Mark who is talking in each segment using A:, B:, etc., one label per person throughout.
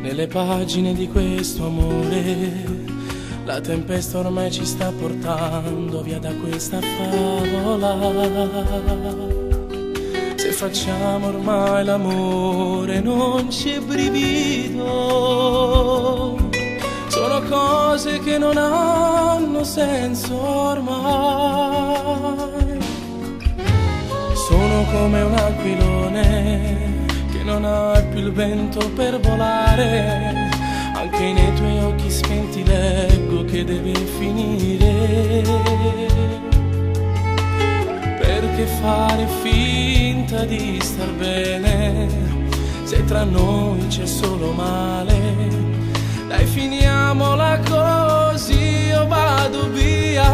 A: nelle pagine di questo amore. La tempesta ormai ci sta portando via da questa favola. Se facciamo ormai l'amore non c'è brivido. Sono cose che non hanno senso ormai. Sono come un aquilone che non ha più il vento per volare. Anche nei tuoi occhi spenti leggo che deve finire. Perché fare finta di star bene se tra noi c'è solo male? Dai, finiamola così, io vado via.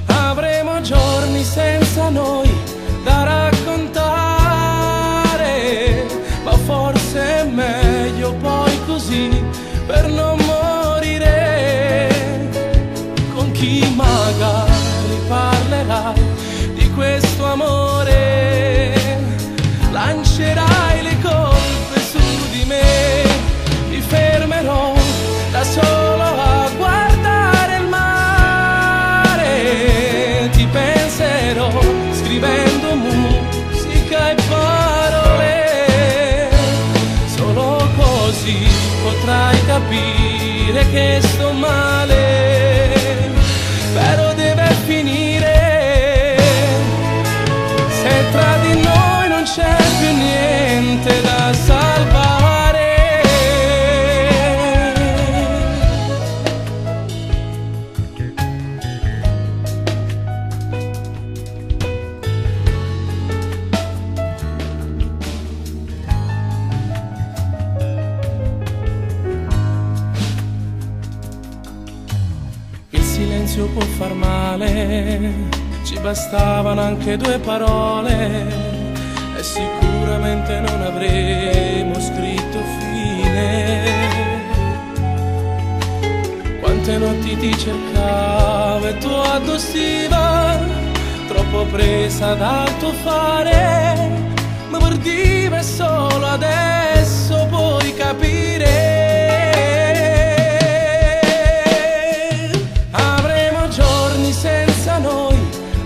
A: Avremo giorni senza noi da raccontare, ma forse è meglio poi così per non morire. Con chi magari parlerai di questo amore, lancerai le colpe su di me, mi fermerò da solo a guardare il mare, ti penserò scrivendo musica e parole, solo così potrai capire che sto male, però deve finire. Se tra di noi non c'è più niente da salvare, il silenzio può far male, ci bastavano anche 2 parole e sicuramente non avremo scritto fine. Quante notti ti cercavo e tu addossiva, troppo presa dal tuo fare, mi mordiva e solo adesso puoi capire. Avremo giorni senza noi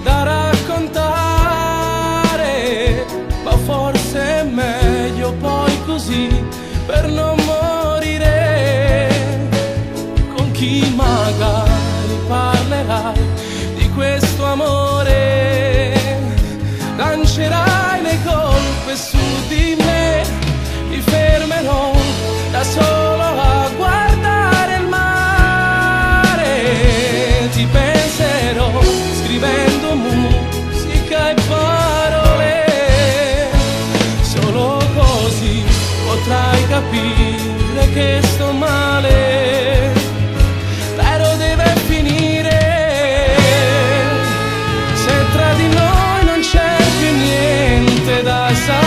A: da raccontare, ma forse è meglio poi così per non morire. Con chi magari parlerai di questo amore, lancerai le colpe su di me, mi fermerò da solo a guardare il mare, ti penserò scrivendo musica e parole, solo così potrai capire che sto male, però deve finire. Se tra di noi non c'è più niente da sapere,